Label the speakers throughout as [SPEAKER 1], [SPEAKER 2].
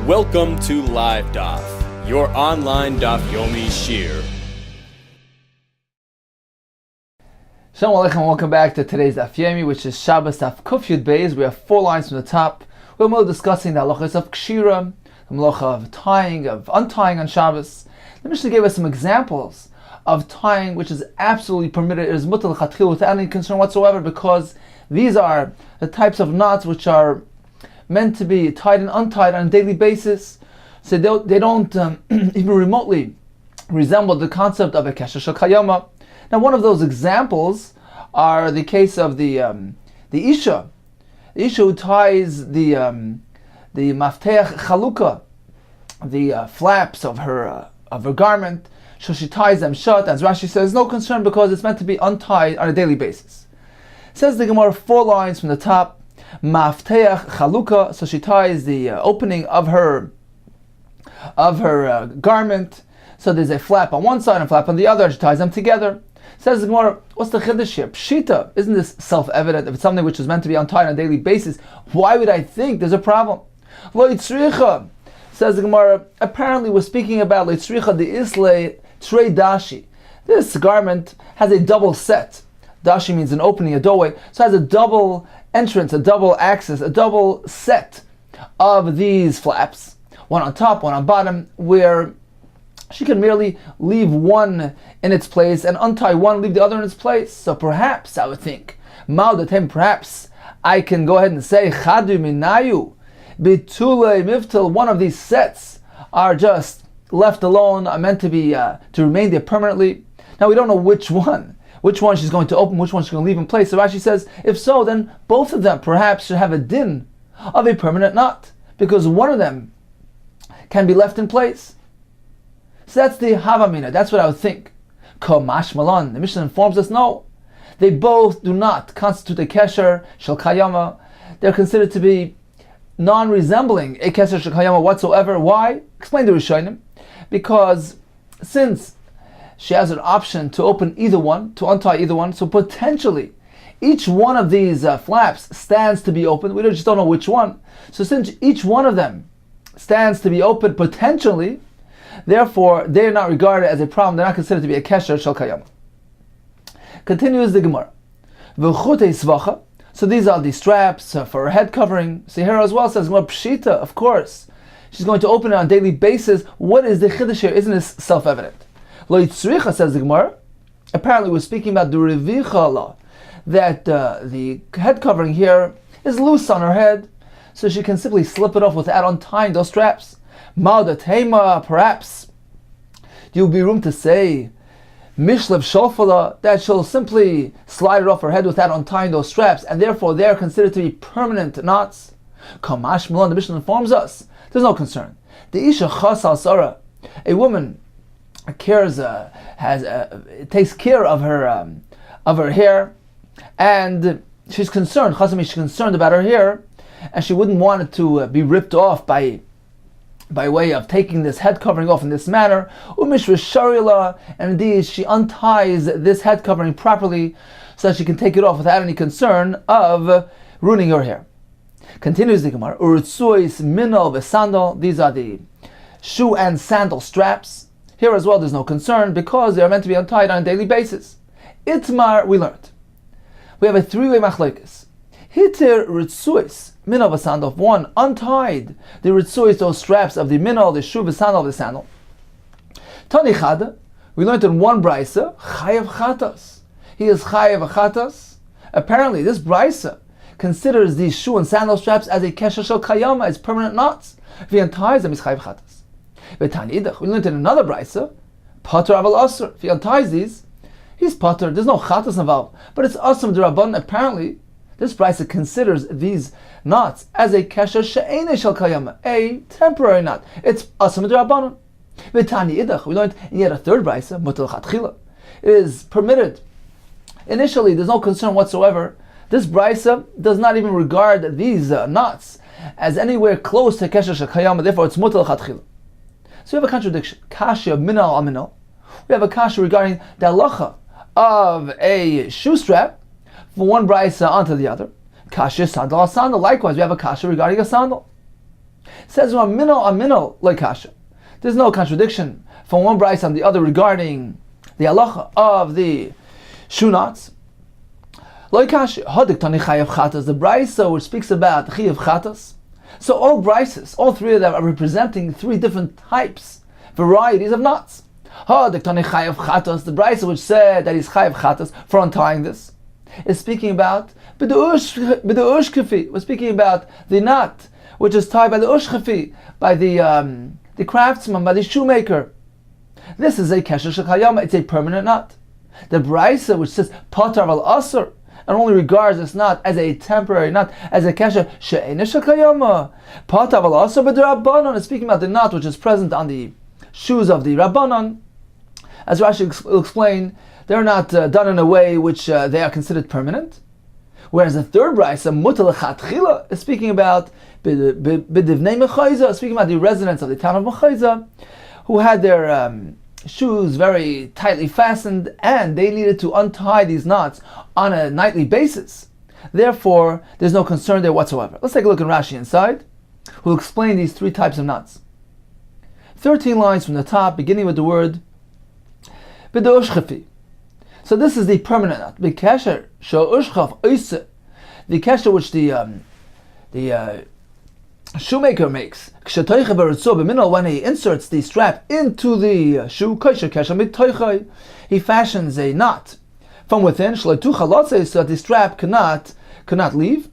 [SPEAKER 1] Welcome to LiveDaf, your online Daf Yomi Shiur.
[SPEAKER 2] Shalom Aleichem, welcome back to today's Daf Yomi, which is Shabbos Daf Kuf Yud Beis. We have 4 lines from the top. We're discussing the halachas of kshira, the malacha of tying, of untying on Shabbos. The Mishnah gave us some examples of tying, which is absolutely permitted. It is mutar l'chatchila without any concern whatsoever, because these are the types of knots which are meant to be tied and untied on a daily basis. So they don't even remotely resemble the concept of a kesher shel kayama. Now, one of those examples are the case of the isha who ties the mafteach chalukah, the flaps of her garment. So she ties them shut, as Rashi says, no concern, because it's meant to be untied on a daily basis. Says the Gemara, 4 lines from the top, mafteach chalukah. So she ties the opening of her garment. So there's a flap on one side and a flap on the other, and she ties them together. Says the Gemara, what's the chiddush here? Pshita, isn't this self-evident? If it's something which is meant to be untied on a daily basis, why would I think there's a problem? Lo yitzricha, says the Gemara, apparently we're speaking about lo yitzricha the isle trei dashi. This garment has a double set. Dashi means an opening, a doorway. So it has a double entrance, a double axis, a double set of these flaps. One on top, one on bottom, where she can merely leave one in its place and untie one, leave the other in its place. So perhaps, I would think, perhaps I can go ahead and say, Chadu minayu, bitule miftal, one of these sets are just left alone, are meant to be, to remain there permanently. Now we don't know which one she's going to open, which one she's going to leave in place. So Rashi says, if so, then both of them perhaps should have a din of a permanent knot, because one of them can be left in place. So that's the Havamina, that's what I would think. Komash Malan, the Mishnah informs us, no, they both do not constitute a kesher shel kayama. They're considered to be non-resembling a kesher shel kayama whatsoever. Why? Explain the Rishonim. Because since she has an option to open either one, to untie either one, so potentially each one of these flaps stands to be open. We just don't know which one. So since each one of them stands to be open potentially, therefore, they are not regarded as a problem. They're not considered to be a kesher shel kayama. Continues the Gemara. V'chutei svacha. So these are the straps for her head covering. So here as well says, pshita, of course. She's going to open it on a daily basis. What is the chiddush here? Isn't this self-evident? Lo yitzricha, says the Gemara. Apparently we're speaking about the revicha law, that the head covering here is loose on her head, so she can simply slip it off without untying those straps. Maudat Hema, perhaps there will be room to say Mishlev Sholfala, that she'll simply slide it off her head without untying those straps, and therefore they are considered to be permanent knots. Kamash Milan, the Mishnah informs us, there's no concern. The Isha Chas al Sarah, a woman takes care of her hair, and she's concerned, she's concerned about her hair, and she wouldn't want it to be ripped off by way of taking this head covering off in this manner. And indeed she unties this head covering properly so that she can take it off without any concern of ruining her hair. Continues the Gemara, Urutsuis minol v'sandal, these are the shoe and sandal straps. Here as well there's no concern, because they are meant to be untied on a daily basis. Itmar, we learned. We have a 3-way machlokes. Hitir ritsuis minol v'sandal, one untied the ritsuis, those straps of the minol, the shoe, v'sandal, the sandal. Tani chada, we learned in one brisa, chayav chatas. He is chayav chatas. Apparently this brisa considers these shoe and sandal straps as a kesher shel kayama, as permanent knots. If he unties them, he's chayav chatas. V'tani idach, we learned in another brisa, pater aval asr. If he unties these, he's pater. There's no chatas involved, but it's asr d'rabbanan. Apparently this brisa considers these knots as a kesher she'enei shel kayama, a temporary knot. It's asam d'rabbanan. V'tani idach, we learned in yet a third brisa, mutal chatchila. It is permitted. Initially, there's no concern whatsoever. This brisa does not even regard these knots as anywhere close to kesher shel kayama. Therefore, it's mutal chatchila. So we have a contradiction. Kasha minal al minal. We have a kasha regarding the halacha of a shoe strap from one brisa onto the other. Kasha sandal al sandal. Likewise, we have a kasha regarding a sandal. Says minal like kasha. There's no contradiction from one brayso and the other regarding the halacha of the shoe knots. Like kasha, hadik tani chayav chatas, the brayso which speaks about chayav chatas. So all braysos, all three of them are representing three different types, varieties of knots. Hadik tani chayav chatas, the brayso which said that he's chayav chatas for untying this, is speaking about b'd'ushkafi. We're speaking about the knot which is tied by the ushkafi, by the craftsman, by the shoemaker. This is a kesher shekayama. It's a permanent knot. The brayso which says patar al asur and only regards this knot as a temporary knot, as a kesher she'ein shekayama. Patar al asur b'drabbanon is speaking about the knot which is present on the shoes of the rabbanon. As Rashi will explain, they're not done in a way which they are considered permanent. Whereas the third brayso, mutal lechatchila, is speaking about b'divnei mechayza, speaking about the residents of the town of Mechayza, who had their shoes very tightly fastened, and they needed to untie these knots on a nightly basis. Therefore, there's no concern there whatsoever. Let's take a look at Rashi inside, who will explain these three types of knots. 13 lines from the top, beginning with the word b'd'ushchafi. So this is the permanent knot. The kesher she'ushchaf oise, the kesher which the shoemaker makes. When he inserts the strap into the shoe, he fashions a knot from within, so that the strap cannot leave,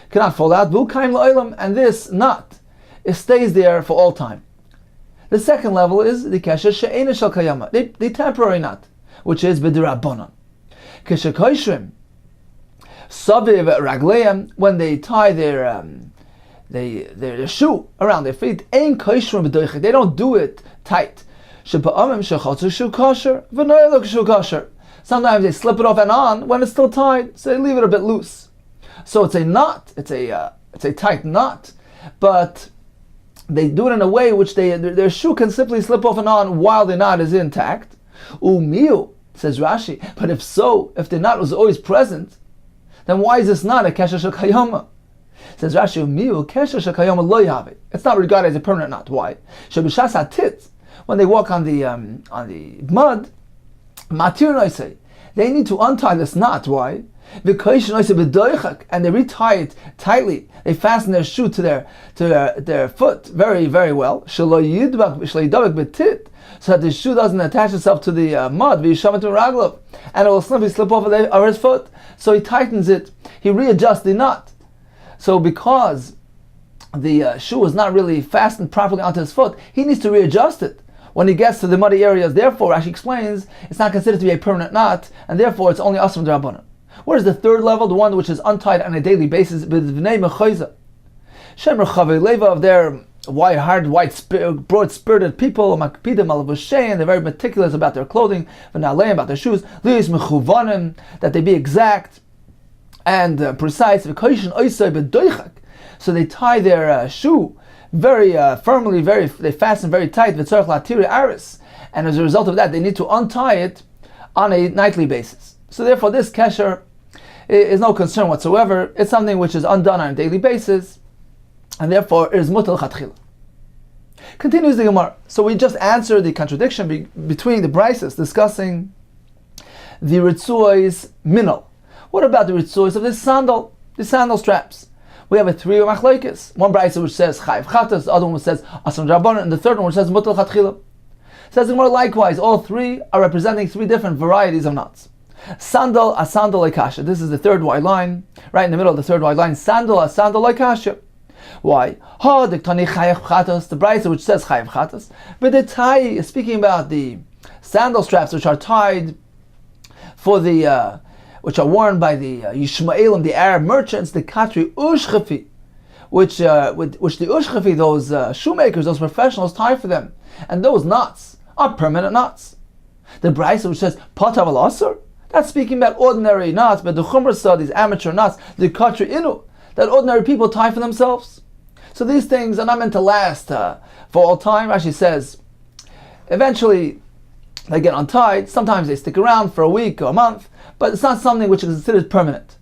[SPEAKER 2] cannot fall out. And this knot, it stays there for all time. The second level is the kesher she'ein shel kayama, the temporary knot, which is b'dirabbanon. Kesher saviv ragleim, when they tie their shoe around their feet, ein koshrim b'doichik, they don't do it tight. Sheba'amim shechatzu shu kosher v'noyelok shu kosher. Sometimes they slip it off and on when it's still tied, so they leave it a bit loose. So it's a knot, it's a tight knot, but they do it in a way which their shoe can simply slip off and on while the knot is intact. Umiu, says Rashi, but if the knot was always present, then why is this not a kesher shekayama? Says Rashi, Umiu kesher shekayama lo yave. It's not regarded as a permanent knot. Why? Shebishas hatit, when they walk on the mud, matir noisei, they need to untie this knot. Why? And they retie it tightly. They fasten their shoe to their foot very, very well, so that the shoe doesn't attach itself to the mud, and it will simply slip off of his foot. So he tightens it, he readjusts the knot. So because the shoe is not really fastened properly onto his foot, he needs to readjust it when he gets to the muddy areas. Therefore, Rashi explains, it's not considered to be a permanent knot, and therefore it's only asur d'rabbanan. What is the third level? The one which is untied on a daily basis, b'vnei mechayza. Shem rechavei leva, of their wide-hearted, broad-spirited people, makpidim al v'shein, they're very meticulous about their clothing, v'naleim, about their shoes, li'is mechuvanim, that they be exact and precise, v'koishin oisei b'doichak, so they tie their shoe very firmly, they fasten very tight, v'tzorach latiri aris, and as a result of that, they need to untie it on a nightly basis. So therefore, this kesher is no concern whatsoever. It's something which is undone on a daily basis, and therefore it is mutal chatchila. Continues the Gemara. So we just answered the contradiction between the braysos discussing the ritzuos minal. What about the ritzuos of the sandal straps? We have a three machlokes. One brayso which says chayiv chatas, the other one which says asur d'rabbanan, and the third one which says mutal chatchila. Says the Gemara, likewise, all three are representing three different varieties of knots. Sandal, a sandal like kasha. This is the third white line, right in the middle of the third white line. Sandal, a sandal like kasha. Why? The brayso which says chayav chatas. But the tie is speaking about the sandal straps which are tied for the, which are worn by the Yishmaelim, the Arab merchants, the katri ushchafi, which the ushchafi, those shoemakers, those professionals tie for them, and those knots are permanent knots. The brayso which says patav al asur, that's speaking about ordinary knots, but the chumrah, these amateur knots, the katri inu, that ordinary people tie for themselves. So these things are not meant to last for all time. Rashi says, eventually they get untied. Sometimes they stick around for a week or a month, but it's not something which is considered permanent.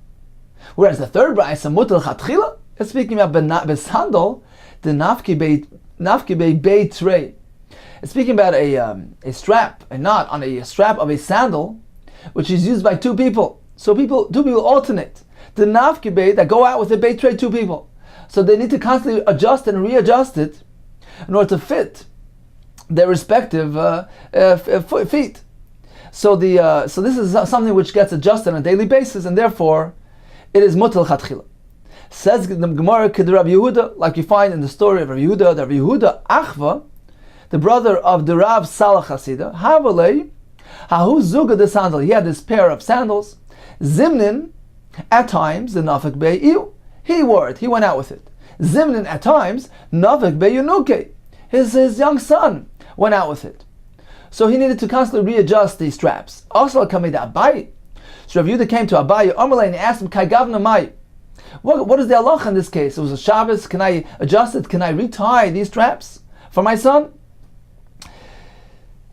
[SPEAKER 2] Whereas the third brayso, mutal chatchila, is speaking about besandal, the nafki bei tray. It's speaking about a strap, a knot on a strap of a sandal, which is used by two people. So two people alternate. The nafki bei that go out with a bei tray, two people. So they need to constantly adjust and readjust it in order to fit their respective feet. So this is something which gets adjusted on a daily basis, and therefore it is mutal chatchila. Says the Gemara Kid Rabbi Yehuda, like you find in the story of Rabbi Yehuda, the Rabbi Yehuda Achva, the brother of the Rav Salah Hasidah, Havalei, Hahu Zuga the sandal. He had this pair of sandals. Zimnin, at times, the Nafik Bei Iu. He wore it, he went out with it. Zimnin, at times, Nafik Bei Yunuke. His young son went out with it. So he needed to constantly readjust these straps. Also, Kamida Abayi. So Rabbi Yehuda came to Abayi, Amalei, and asked him, Kai Gavna Mai. What is the halach in this case? It was a Shabbos. Can I adjust it? Can I retie these straps for my son?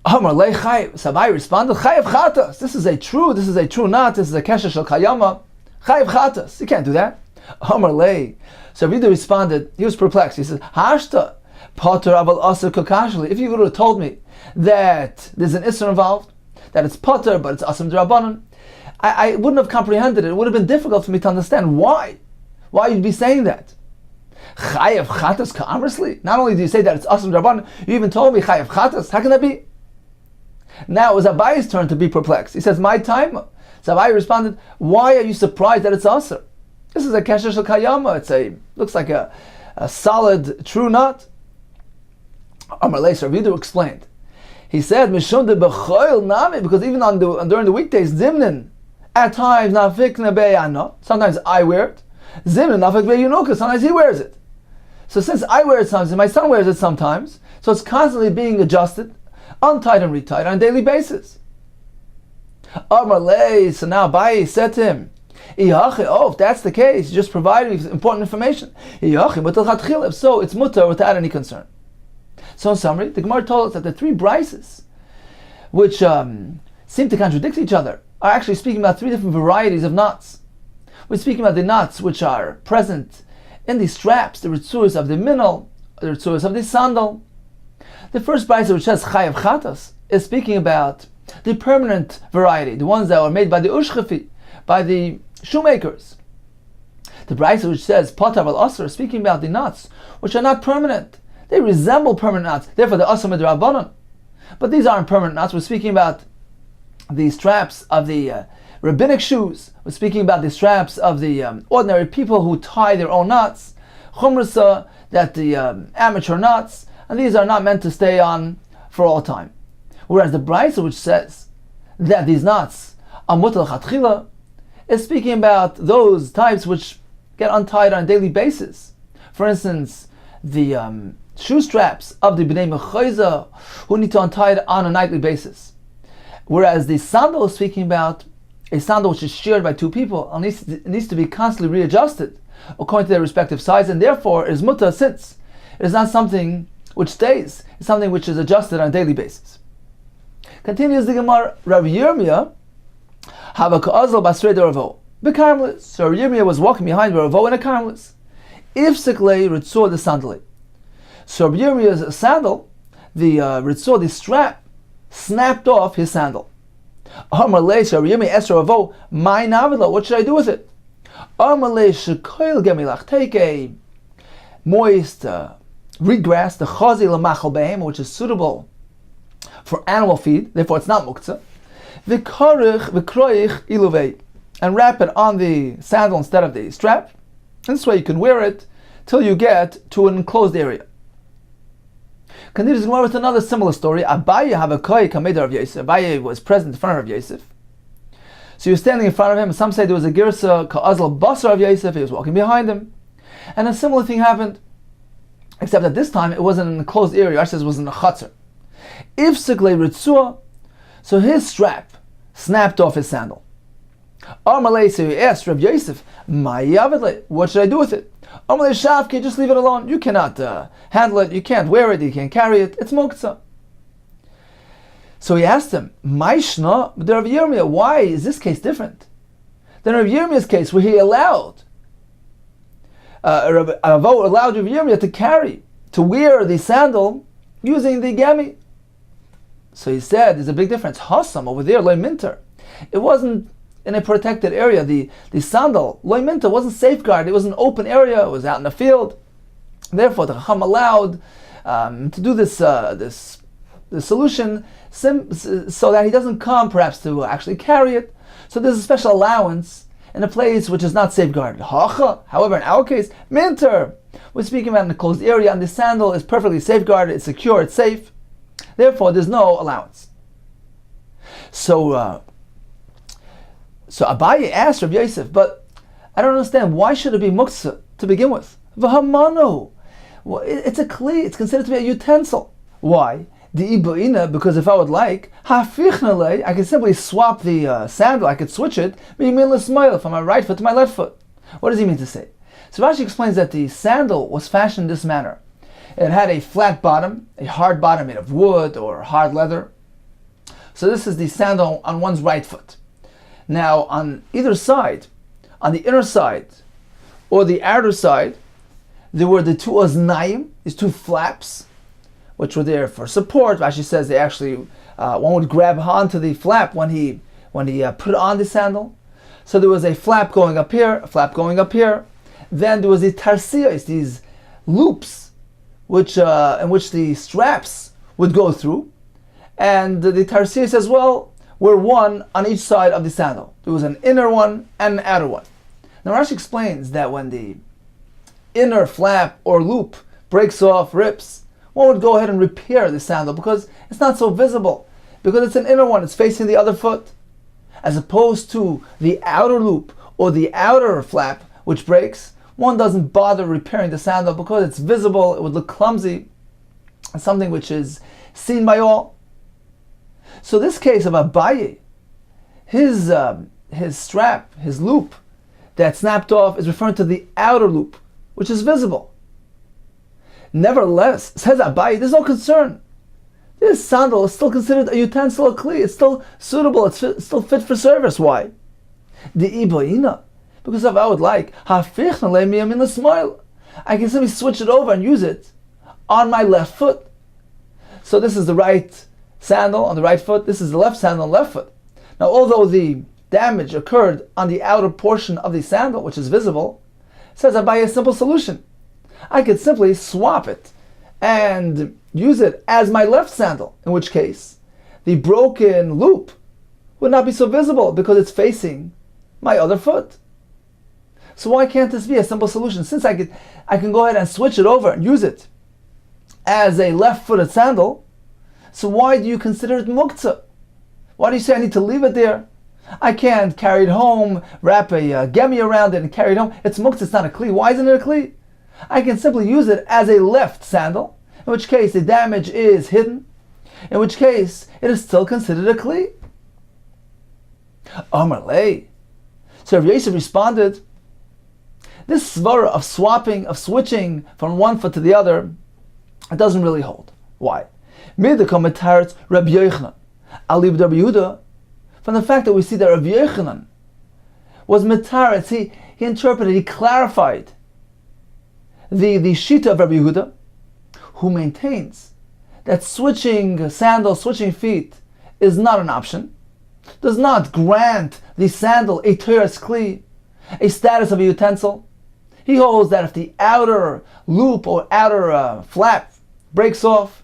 [SPEAKER 2] Amalei Chayev. Abayi responded, Chayev Chatas. This is a true knot. This is a kesher shel kayama. Chayev Chatas. You can't do that. Amalei. So Rabbi Yehuda responded. He was perplexed. He says, Hashta. Potter aval aser kokashli. If you would have told me that there's an isser involved, that it's potter but it's asam d'Rabbanan, I wouldn't have comprehended it. It would have been difficult for me to understand why you'd be saying that. Chayav chatas ka'amrisli. Not only do you say that it's asam d'Rabbanan, you even told me chayav chatas. How can that be? Now it was Abayi's turn to be perplexed. He says, "My time." So Abayi responded, "Why are you surprised that it's aser? This is a kesher shel kayama. Looks like a solid true knot." Amalei Rabbi Yehuda explained. He said, "Mishum de b'choil nami," because even during the weekdays, zimnin, at times nafik nebeyano. Sometimes I wear it. Zimnin nafik beyunuka. Sometimes he wears it. So since I wear it sometimes, and my son wears it sometimes, so it's constantly being adjusted, untied and retied on a daily basis. Amalei. So now Abayi said to him, if that's the case, you just provided me with important information. If so, it's mutar without any concern. So in summary, the Gemara told us that the three brises, which seem to contradict each other, are actually speaking about three different varieties of knots. We're speaking about the knots which are present in the straps, the ritzuas of the minel, the ritzuas of the sandal. The first brise, which says chayav chatas, is speaking about the permanent variety, the ones that were made by the ushchafi, by the shoemakers. The brise, which says potar val aser, is speaking about the knots which are not permanent. They resemble permanent knots, therefore the asam d'Rabbanan. But these aren't permanent knots. We're speaking about the straps of the rabbinic shoes. We're speaking about the straps of the ordinary people who tie their own knots. Chumrasa, that the amateur knots, and these are not meant to stay on for all time. Whereas the Brisa, which says that these knots are mutal chatchila, is speaking about those types which get untied on a daily basis. For instance, the shoe straps of the Bnei Mechayza, who need to untie it on a nightly basis. Whereas the sandal is speaking about a sandal which is shared by two people and needs to be constantly readjusted according to their respective size, and therefore is muta, since it is not something which stays, it's something which is adjusted on a daily basis. Continues the Gemara, Rav Yirmiyah, Havaka'azal Basrei Ravo, Bekarmelis. So Rav Yirmiyah was walking behind Ravo in a karmelis. Ifsiklei Ritzor the sandali. So Rabbi Yirmiyah's sandal, the ritzor, the strap, snapped off his sandal. Amalei, so Rabbi Yirmiyah asked Ravo, "My navila, what should I do with it?" Amalei shekoil gemilach, take a moist reed grass, the chazi lamachal behem, which is suitable for animal feed, therefore it's not muktzah. V'kroich iluvei, and wrap it on the sandal instead of the strap. And this way you can wear it till you get to an enclosed area. Continues Gemara with another similar story. Abaye Havakoi Kameda of Yosef. Abaye was present in front of Yosef. So he was standing in front of him. Some say there was a girsa Ka'azal Basar of Yosef. He was walking behind him. And a similar thing happened. Except that this time it wasn't in an enclosed area. It was in a chatzar. If Siklei Ritzua, so his strap snapped off his sandal. Amalei, so he asked Rav Yosef, what should I do with it? Amalei Shavke, just leave it alone. You cannot handle it, you can't wear it, you can't carry it. It's muktzah. So he asked him, Maishna, but Rav Yirmiyah, why is this case different than Rav Yirmiyah's case where he allowed Avo allowed Rav Yirmiyah to wear the sandal using the gemi. So he said, there's a big difference. Hassam over there, loy minter. It wasn't in a protected area. The sandal, loy minter, wasn't safeguarded. It was an open area. It was out in the field. Therefore, the Chacham allowed to do this solution so that he doesn't come perhaps to actually carry it. So there's a special allowance in a place which is not safeguarded. However, in our case, minter, we're speaking about an enclosed area, and the sandal is perfectly safeguarded, it's secure, it's safe. Therefore, there's no allowance. So Abaye asked Rabbi Yosef, but I don't understand, why should it be muktzah to begin with? V'hamanu. Well, it's a kli, it's considered to be a utensil. Why? Because if I would like, I can simply swap the sandal, I could switch it from my right foot to my left foot. What does he mean to say? So Rashi explains that the sandal was fashioned in this manner. It had a flat bottom, a hard bottom made of wood or hard leather. So this is the sandal on one's right foot. Now on either side, on the inner side or the outer side, there were the two oznayim, these two flaps, which were there for support. Rashi says they actually, one would grab onto the flap when he put on the sandal. So there was a flap going up here, a flap going up here. Then there was the tarsiyos, these loops, which in which the straps would go through, and the tarsiyos as well were one on each side of the sandal. There was an inner one and an outer one. Now Rashi explains that when the inner flap or loop breaks off, rips, one would go ahead and repair the sandal because it's not so visible, because it's an inner one, it's facing the other foot, as opposed to the outer loop or the outer flap which breaks. One doesn't bother repairing the sandal because it's visible, it would look clumsy, it's something which is seen by all. So this case of Abaye, his strap, his loop that snapped off is referring to the outer loop, which is visible. Nevertheless, says Abaye, there's no concern. This sandal is still considered a utensil, a kli. It's still suitable, it's still fit for service. Why? The iboina. Because if I would like, I can simply switch it over and use it on my left foot. So this is the right sandal on the right foot, this is the left sandal on the left foot. Now although the damage occurred on the outer portion of the sandal, which is visible, says Abaye a simple solution. I could simply swap it and use it as my left sandal, in which case the broken loop would not be so visible because it's facing my other foot. So why can't this be a simple solution? Since I can go ahead and switch it over and use it as a left-footed sandal, so why do you consider it muktzah? Why do you say I need to leave it there? I can't carry it home, wrap a gemi around it and carry it home. It's muktzah, it's not a kli. Why isn't it a kli? I can simply use it as a left sandal, in which case the damage is hidden, in which case it is still considered a kli. Amar lei. So Rav Yosef responded, this svara of swapping, of switching from one foot to the other, it doesn't really hold. Why? Midakam metaretz Rabbi Yochanan, alib Rabbi Yehuda, from the fact that we see that Rabbi Yochanan was metaretz, he interpreted, he clarified the shita of Rabbi Yehuda, who maintains that switching sandals, switching feet is not an option, does not grant the sandal a teres kli, a status of a utensil. He holds that if the outer loop or outer flap breaks off,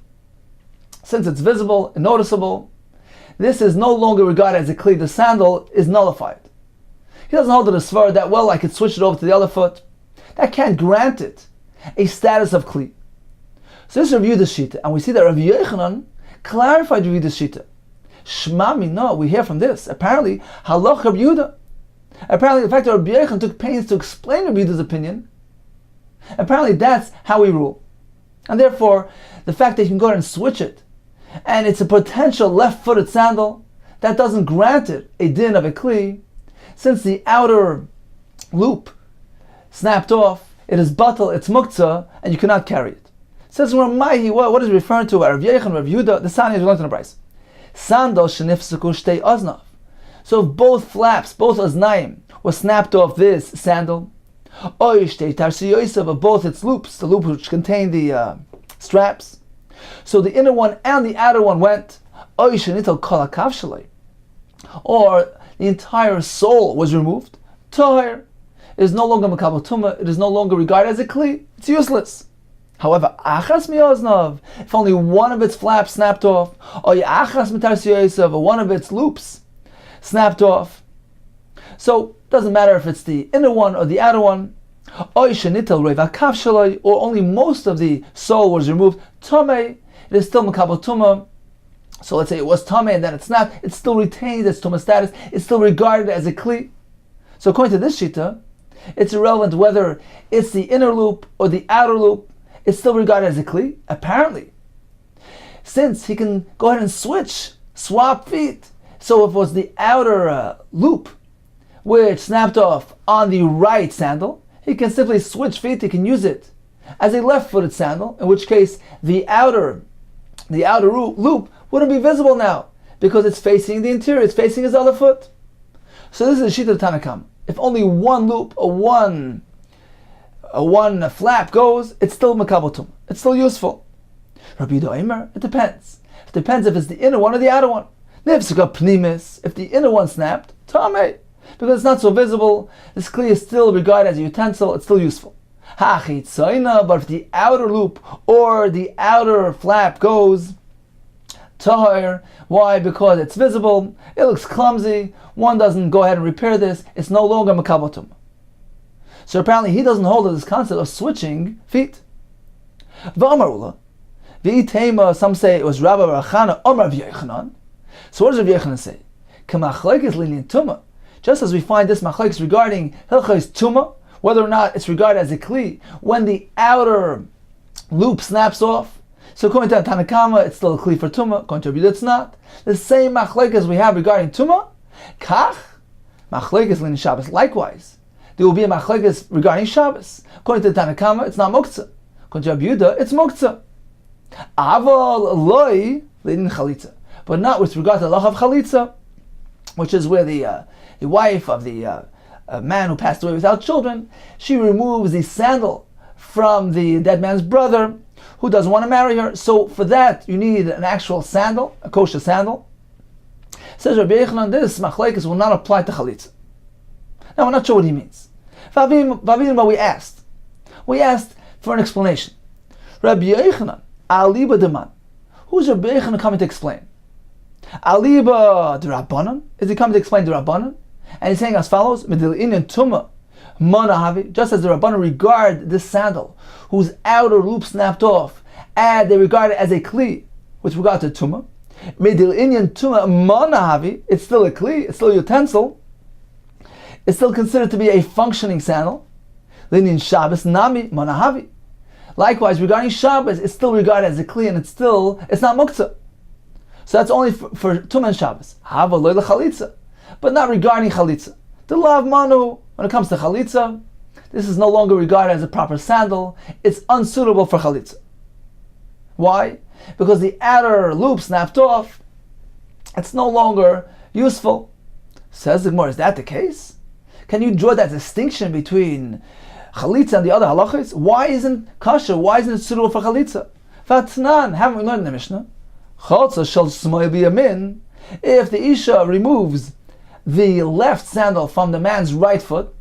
[SPEAKER 2] since it's visible and noticeable, this is no longer regarded as a kli. The sandal is nullified. He doesn't hold to the svara that, well, I could switch it over to the other foot. That can't grant it a status of kli. So this is Rav Yehuda's shita, and we see that Rav Yochanan clarified Rav Yehuda's shita. Shmami, no, we hear from this. Apparently, halach Rav Yehuda. Apparently, the fact that Rabbi Yochanan took pains to explain Rabbi Yehuda's opinion, apparently that's how we rule. And therefore, the fact that you can go ahead and switch it, and it's a potential left-footed sandal, that doesn't grant it a din of a kli, since the outer loop snapped off, it is batal, it's muktzah, and you cannot carry it. Says Ramahi, what is referring to? Rav Yochanan, Rav Yehuda, the Sani is learned in the price. Sandal shenifsuku shtei oznav. So if both flaps, both oznaim, were snapped off this sandal, of both its loops, the loop which contained the straps. So the inner one and the outer one went. Or the entire sole was removed. Tahir is no longer makabel tumah. It is no longer regarded as a kli. It's useless. However, achas miyaznav, if only one of its flaps snapped off, or achas mitar or one of its loops snapped off. So it doesn't matter if it's the inner one or the outer one. Or only most of the sole was removed. Tameh, it is still makabel tumah. So let's say it was tameh and then it snapped. It still retains its tumah status. It's still regarded as a kli. So according to this shita, it's irrelevant whether it's the inner loop or the outer loop. It's still regarded as a kli. Apparently, since he can go ahead and swap feet. So if it was the outer loop which snapped off on the right sandal, he can simply switch feet. He can use it as a left-footed sandal, in which case the outer loop wouldn't be visible now because it's facing the interior, it's facing his other foot. So this is the Shita of Tanakam. If only one loop or one flap goes, it's still makabel tumah. It's still useful. Rabbi Doimer, it depends. It depends if it's the inner one or the outer one. If the inner one snapped, tameh, because it's not so visible, this kli is still regarded as a utensil, it's still useful. But if the outer loop or the outer flap goes, tahir, why? Because it's visible, it looks clumsy, one doesn't go ahead and repair this, it's no longer makabel tumah. So apparently he doesn't hold to this concept of switching feet. V'amarula, v'itema, some say it was Rabbi Rachana Omar v'Yechanan. So what does Rabbi Yechanan say? K'machlekes linyan tumah. Just as we find this machlekes regarding hilchos tumah, whether or not it's regarded as a kli, when the outer loop snaps off. So according to Tanakama, it's still a kli for tumah. According to Rabbi, it's not. The same machlekes we have regarding tumah, kach machlekes linyan Shabbos. Likewise, there will be a machlekes regarding Shabbos. According to Tanakama, it's not muktzah. According to Rabbi, it's muktzah. Aval loy linyan chalitza, but not with regard to the law of chalitza, which is where the wife of the man who passed away without children, she removes the sandal from the dead man's brother who doesn't want to marry her. So for that, you need an actual sandal, a kosher sandal. Says Rabbi Yechanan, this machlekes will not apply to chalitza. Now we're not sure what he means. But we asked for an explanation. Rabbi Yechanan, aliba deman. Who's Rabbi Yechanan coming to explain? Aliba the Rabbanan? Is he coming to explain the Rabbanan? And he's saying as follows: Midil inyan tumah manahavi. Just as the Rabbanan regard this sandal, whose outer loop snapped off, and they regard it as a kli with regard to tumah. Midil inyan tumah manahavi. It's still a kli. It's still a utensil. It's still considered to be a functioning sandal. Linyan Shabbos nami manahavi. Likewise, regarding Shabbos, it's still regarded as a kli, and it's not muktzah. So that's only for tumah and Shabbos. Hava loy chalitza, but not regarding chalitza. The lav manu, when it comes to chalitza, this is no longer regarded as a proper sandal. It's unsuitable for chalitza. Why? Because the outer loop snapped off. It's no longer useful. Says the Gemara, is that the case? Can you draw that distinction between chalitza and the other halachas? Why isn't kosher? Why isn't it suitable for chalitza? Vatnan, haven't we learned in the Mishnah? If the Isha removes the left sandal from the man's right foot,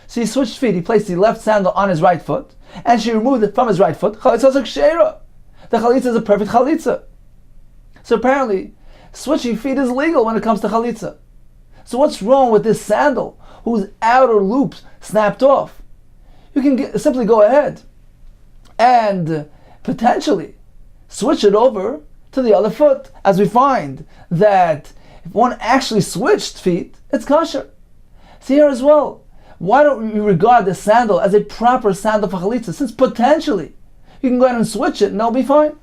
[SPEAKER 2] so he switched feet, he placed the left sandal on his right foot, and she removed it from his right foot, the chalitza is a perfect chalitza. So apparently, switching feet is legal when it comes to chalitza. So what's wrong with this sandal whose outer loop snapped off? You can simply go ahead and potentially switch it over to the other foot, as we find that if one actually switched feet, it's kosher. See here as well, why don't we regard the sandal as a proper sandal for chalitza, since potentially you can go ahead and switch it and it'll be fine?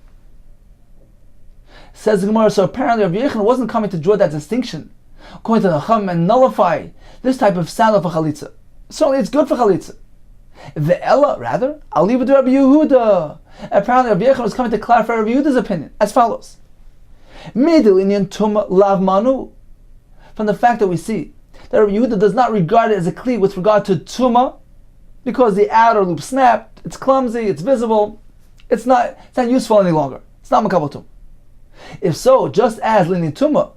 [SPEAKER 2] Says the Gemara, so apparently Rabbi Yechanan wasn't coming to draw that distinction, according to the Chum, and nullify this type of sandal for chalitza. Certainly it's good for chalitza. The Ella, rather, I'll leave it to Rabbi Yehuda. Apparently Rabbi Yechanan was coming to clarify Rabbi Yehuda's opinion as follows: Midil inyan tumah lav manu. From the fact that we see that Rabbi Yehuda does not regard it as a kli with regard to tumah, because the outer loop snapped, it's clumsy, it's visible, it's not useful any longer. It's not makabel tum. If so, just as linyan tumah,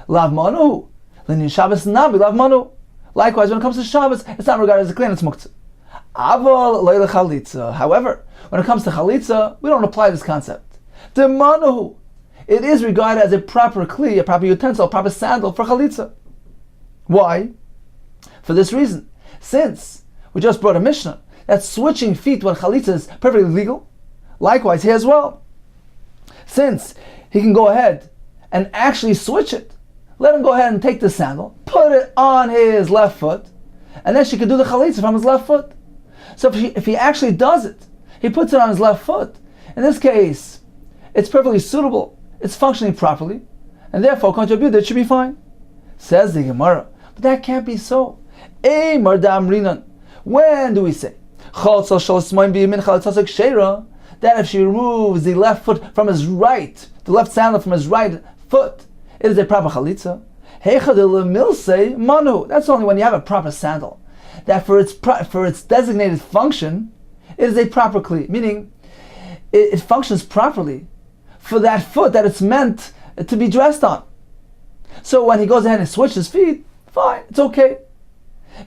[SPEAKER 2] lav manu, linyan Shabbos nabi lav manu. Likewise, when it comes to Shabbos, it's not regarded as a clean, it's muktzah. Aval loy lechalitza. However, when it comes to chalitza, we don't apply this concept. The manu, it is regarded as a proper kli, a proper utensil, a proper sandal for chalitza. Why? For this reason. Since we just brought a Mishnah that switching feet when chalitza is perfectly legal, likewise here as well. Since he can go ahead and actually switch it, let him go ahead and take the sandal, put it on his left foot, and then she can do the chalitza from his left foot. So if he actually does it, he puts it on his left foot. In this case, it's perfectly suitable, it's functioning properly, and therefore, according to Rabbi Yehuda, it should be fine. Says the Gemara, but that can't be so. When do we say that if she removes the left foot from his right, the left sandal from his right foot, it is a proper chalitza? Manu. That's only when you have a proper sandal, that for its designated function, it is a proper kli, meaning it functions properly for that foot that it's meant to be dressed on. So when he goes ahead and switches feet, fine, it's okay.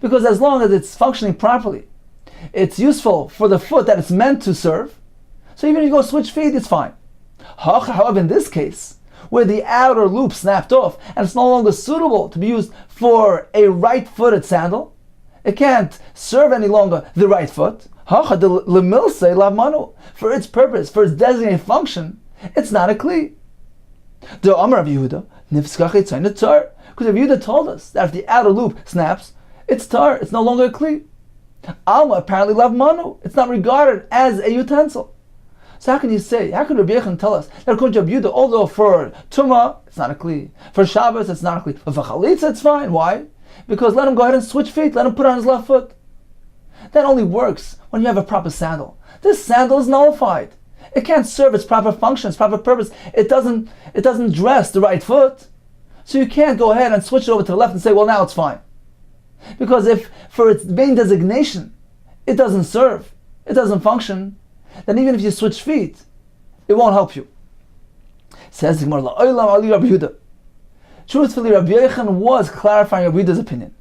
[SPEAKER 2] Because as long as it's functioning properly, it's useful for the foot that it's meant to serve. So even if you go switch feet, it's fine. However, in this case, where the outer loop snapped off and it's no longer suitable to be used for a right-footed sandal, it can't serve any longer the right foot. For its purpose, for its designated function, it's not a kli. The Amar of Yehuda, because Rabbi Yehuda told us that if the outer loop snaps, it's tar, it's no longer a kli. Alma apparently lav manu, it's not regarded as a utensil. So how can Rabbi Yechon tell us that according to Rabbi Yehuda, although for Tumah, it's not a kli, for Shabbos, it's not a kli, but for Chalitza, it's fine. Why? Because let him go ahead and switch feet, let him put it on his left foot. That only works when you have a proper sandal. This sandal is nullified. It can't serve its proper function, its proper purpose. It doesn't dress the right foot. So you can't go ahead and switch it over to the left and say, well, now it's fine. Because if for its main designation, it doesn't serve, it doesn't function, then even if you switch feet, it won't help you. Says the Gemara, Rabbi Yehuda. Truthfully, Rabbi Yechon was clarifying Rabbi Yehuda's opinion.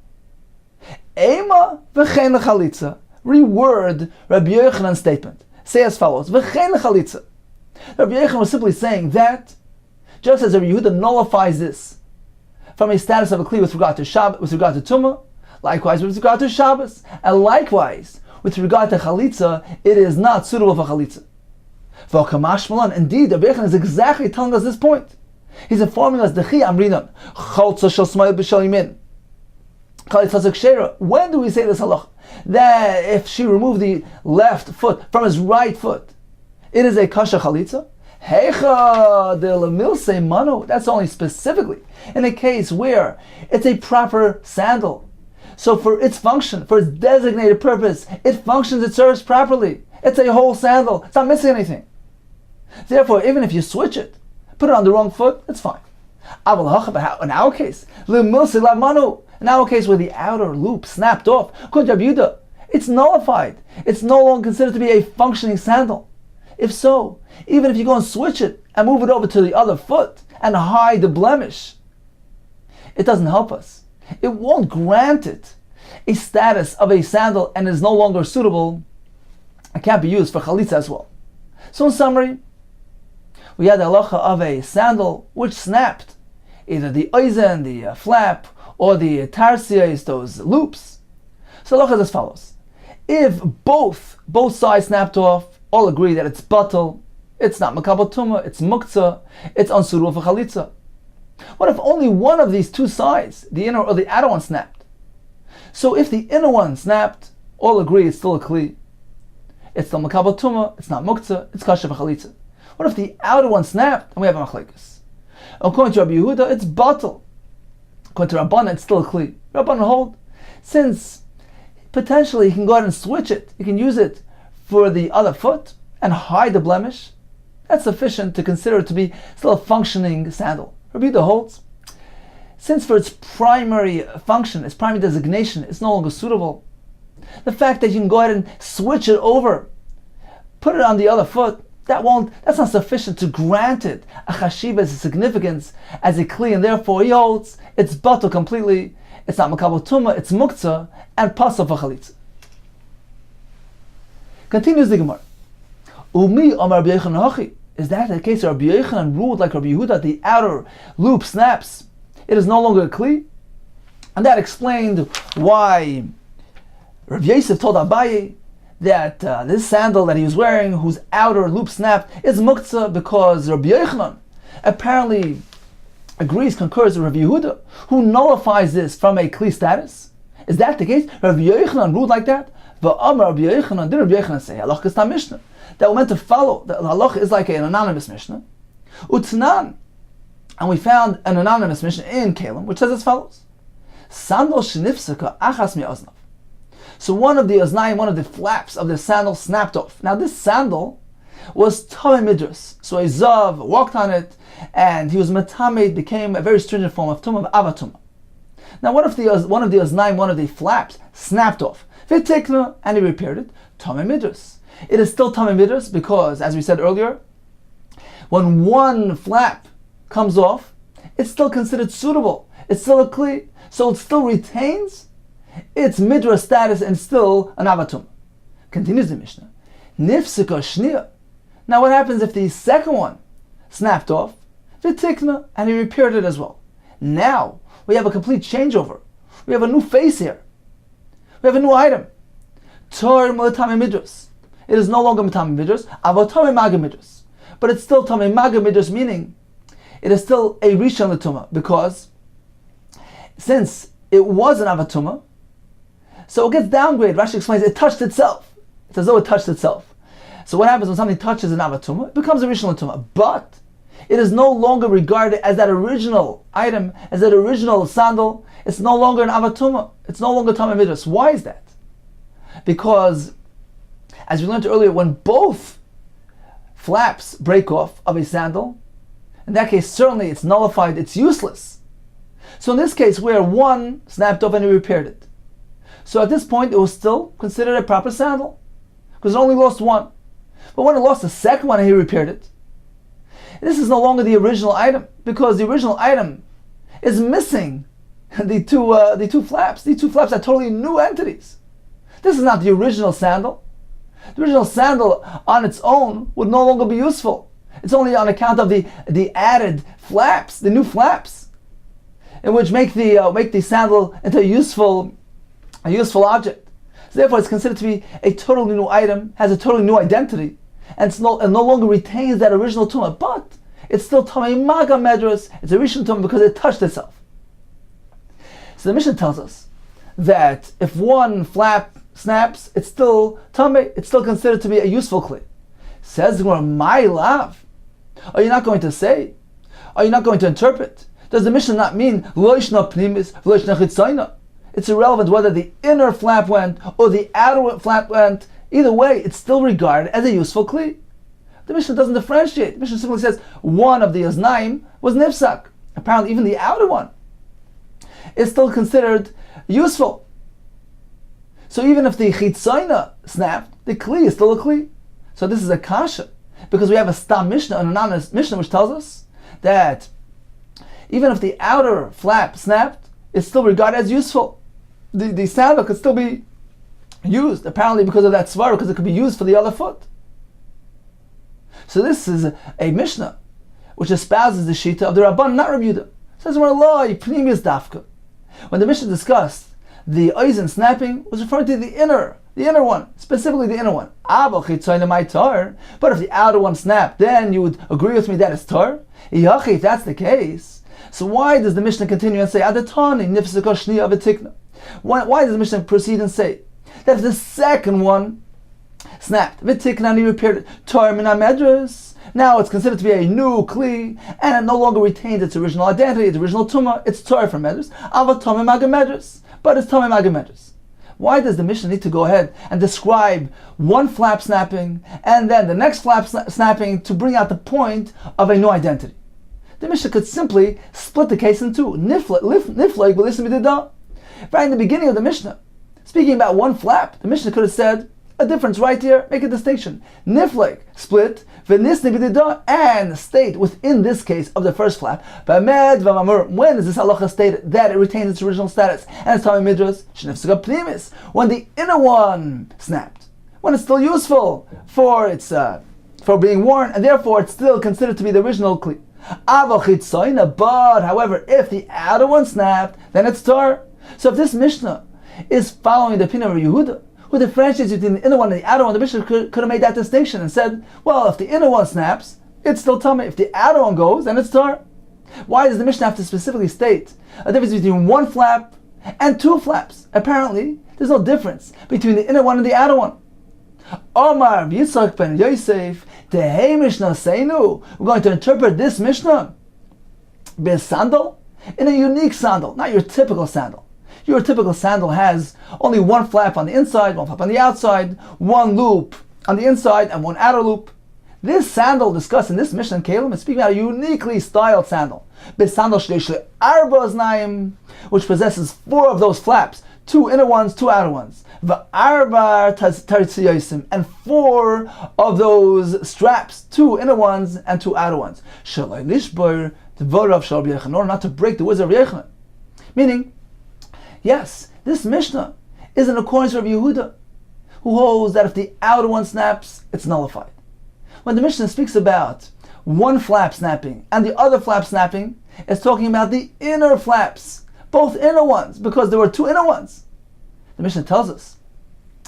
[SPEAKER 2] Ema v'chein l'chalitza. Reword Rabbi Yechon's statement. Say as follows: v'chein l'chalitza. Rabbi Yechon was simply saying that, just as Rabbi Yehuda nullifies this from a status of a kli with regard to Shabbos, with regard to Tumah, likewise with regard to Shabbos, and likewise with regard to Chalitza, it is not suitable for Chalitza. Indeed, Rabbi Yechon is exactly telling us this point. He's informing us, when do we say this halach? That if she removed the left foot from his right foot, it is a kasha Chalitza? That's only specifically in a case where it's a proper sandal. So for its function, for its designated purpose, it functions, it serves properly. It's a whole sandal. It's not missing anything. Therefore, even if you switch it, put it on the wrong foot, it's fine. In our case, in our case where the outer loop snapped off, it's nullified. It's no longer considered to be a functioning sandal. If so, even if you go and switch it and move it over to the other foot and hide the blemish, it doesn't help us. It won't grant it a status of a sandal and is no longer suitable. It can't be used for chalitza as well. So in summary, we had the halacha of a sandal which snapped, either the oizen, the flap, or the tarsias, those loops. So the halacha is as follows: if both sides snapped off, all agree that it's batal, it's not makabel tumah, it's muktzah, it's unsuitable for chalitza. What if only one of these two sides, the inner or the outer one, snapped? So if the inner one snapped, all agree it's still a kli. It's still makabel tumah, it's not muktzah, it's kasher for chalitza. What if the outer one snapped and we have a machlekes? According to Rabbi Yehuda, it's batal. According to Rabbanan, it's still a kli. Rabbanan hold, since potentially he can go ahead and switch it, he can use it for the other foot and hide the blemish, that's sufficient to consider it to be still a functioning sandal. Rabbi Yehuda holds, since for its primary function, its primary designation, it's no longer suitable, The fact that you can go ahead and switch it over, put it on the other foot, that's not sufficient to grant it a chashiva, a significance as a kli, and therefore he holds it's batal completely. It's not makabel tumah, it's muktzah and pasal for chalitza. Continues the Gemara. Umi Amar Rabbi Yochanan hachi. Is that the case? Rabbi Yochanan ruled like Rabbi Yehuda, the outer loop snaps. It is no longer a kli, and that explained why Rabbi Yosef told Abaye that this sandal that he was wearing, whose outer loop snapped, is muktzah, because Rabbi Yochanan apparently concurs with Rabbi Yehuda, who nullifies this from a kli status. Is that the case? Rabbi Yochanan ruled like that? V'amar Rabbi Yochanan, did Rabbi Yochanan say, halach is mishnah, that we're meant to follow, the halach is like an anonymous mishnah. Utnan, and we found an anonymous mishnah in Kalim, which says as follows: Sandal shenifsaka achas mi'oznav. So one of the oznaim, one of the flaps of the sandal snapped off. Now this sandal was tamei midras. So a zav walked on it, and he was metamed, became a very stringent form of tumah, avatumah. Now what if one of the oznaim, one of the flaps, snapped off? V'tikna, and he repaired it. Tamei midras. It is still tamei midras because, as we said earlier, when one flap comes off, it's still considered suitable. It's still a kli, so it still retains its midra status and still an avatum. Continues the Mishnah. Nifsika shnia. Now what happens if the second one snapped off? V'tikna, and he repaired it as well. Now we have a complete changeover. We have a new face here. We have a new item. Tor m'tamei midras. It is no longer m'tamei midras, avotamei maga midras. But it's still tamei maga midras, meaning it is still a rishon l'tumah, because since it was an avatuma, so it gets downgraded. Rashi explains it touched itself. It's as though it touched itself. So what happens when something touches an avatuma? It becomes a rishon l'tumah, but it is no longer regarded as that original item, as that original sandal. It's no longer an avatuma. It's no longer tamei midras. Why is that? Because, as we learned earlier, when both flaps break off of a sandal, in that case, certainly it's nullified, it's useless. So in this case, where one snapped off and he repaired it, so at this point it was still considered a proper sandal, because it only lost one. But when it lost the second one and he repaired it, this is no longer the original item, because the original item is missing the two flaps. These two flaps are totally new entities. This is not the original sandal. The original sandal on its own would no longer be useful. It's only on account of the added flaps, the new flaps, in which make the sandal into a useful object. So therefore, it's considered to be a totally new item, has a totally new identity, and no longer retains that original tumah. But it's still tamei maga medras. It's a rishon tumah because it touched itself. So the Mishnah tells us that if one flap snaps, it's still tamei. It's still considered to be a useful kli. Says the Gemara, my love. Are you not going to say? Are you not going to interpret? Does the Mishnah not mean loishna pnimis, loishna chitzayna? It's irrelevant whether the inner flap went or the outer flap went. Either way, it's still regarded as a useful kli. The Mishnah doesn't differentiate. The Mishnah simply says one of the oznaim was nifsak. Apparently, even the outer one is still considered useful. So even if the chitzayna snapped, the kli is still a kli. So this is a kasha, because we have a stam mishnah, an anonymous mishnah, which tells us that even if the outer flap snapped, it's still regarded as useful. The sandal could still be used, apparently because of that svara, because it could be used for the other foot. So this is a mishnah which espouses the shita of the Rabban, not Rabbi Yehuda. It says, when the mishnah discussed the eisen snapping, was referring to the inner one, specifically the inner one. But if the outer one snapped, then you would agree with me that it's tar. If that's the case, so why does the Mishnah continue and say, why does the Mishnah proceed and say that if the second one snapped, and he repaired it, tar min medras, now it's considered to be a new kli, and it no longer retains its original identity, its original tumah, it's tar from medras, but it's tamei maga medras. Why does the Mishnah need to go ahead and describe one flap snapping and then the next flap snapping to bring out the point of a new identity? The Mishnah could simply split the case in two. Right in the beginning of the Mishnah, speaking about one flap, the Mishnah could have said a difference right here, make a distinction. Niflik, split, v'nisni b'dida, and state within this case of the first flap. B'amed v'mamur, when is this halacha stated that it retains its original status? And it's telling Midrash, shenifsika pnimis, when the inner one snapped, when it's still useful for its for being worn, and therefore it's still considered to be the original kli. But however, if the outer one snapped, then it's tar. So if this Mishnah is following the opinion of Yehuda, who differentiates between the inner one and the outer one, the Mishnah could have made that distinction and said, well, if the inner one snaps, it's still tummy. If the outer one goes, then it's tar. Why does the Mishnah have to specifically state a difference between one flap and two flaps? Apparently, there's no difference between the inner one and the outer one. Omar Yitzchak ben Yosef, Tehei Mishnah Seinu. We're going to interpret this Mishnah sandal in a unique sandal, not your typical sandal. Your typical sandal has only one flap on the inside, one flap on the outside, one loop on the inside, and one outer loop. This sandal discussed in this Mishnah in Kalim is speaking about a uniquely styled sandal. Sandal Shleishli Arba Znaim, which possesses four of those flaps, two inner ones, two outer ones. V'arba Taritziyosim, and four of those straps, two inner ones and two outer ones. Shalai Lishbar Dvorav Shal Rabbi Yochanan, in order not to break the words of Rabbi Yochanan. Meaning, yes, this Mishnah is in accordance with Rabbi Yehuda, who holds that if the outer one snaps, it's nullified. When the Mishnah speaks about one flap snapping and the other flap snapping, it's talking about the inner flaps, both inner ones, because there were two inner ones. The Mishnah tells us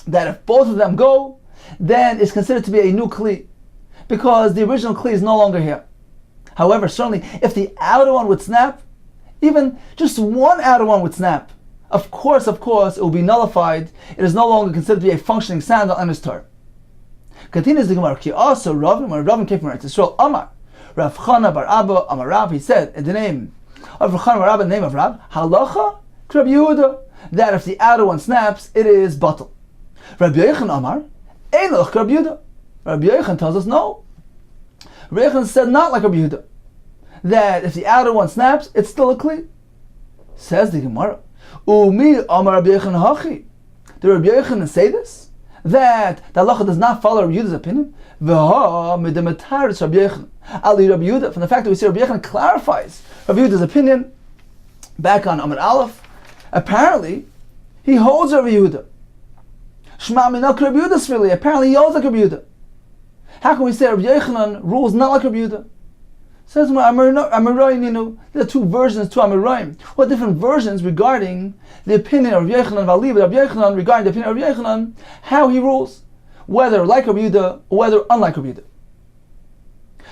[SPEAKER 2] that if both of them go, then it's considered to be a new kli, because the original kli is no longer here. However, certainly, if the outer one would snap, even just one outer one would snap, of course, it will be nullified. It is no longer considered to be a functioning sandal and is tar. Continues the Gemara. Ki also Ravin, when Ravin came from Eretz Yisrael, Amar Rav Chana bar Abba Amar Rav, he said in the name of Rav Chana bar Abba, the name of Rav, Halacha Rabbi Yehuda, that if the outer one snaps, it is batal. Rabbi Yochanan Amar Ein Lach Rabbi Yehuda. Rabbi Yochanan tells us no. Rabbi Yochanan said not like Rabbi Yehuda, that if the outer one snaps, it's still a kli. Says the Gemara. Umi Amar Rabbi Yochanan Hachi. Did Rabbi Yochanan say this? That the halacha does not follow Rabbi Yehuda's opinion? V'ha midemataris Rabbi Yochanan. Ali Rabbi Yehuda. From the fact that we see Rabbi Yochanan clarifies Rabbi Yehuda's opinion back on Amar Aleph, apparently he holds Rabbi Yehuda. Shema minak Rabbi Yehuda Sfili. Apparently he holds like Rabbi Yehuda. How can we say Rabbi Yochanan rules not like Rabbi Yehuda? Says Amirayim, there are two versions to Amirayim. What different versions regarding the opinion of Rabbi Yochanan Valiv, Rabbi Yochanan regarding the opinion of Rabbi Yochanan, how he rules, whether like Rabbi Yehuda or whether unlike Rabbi Yehuda.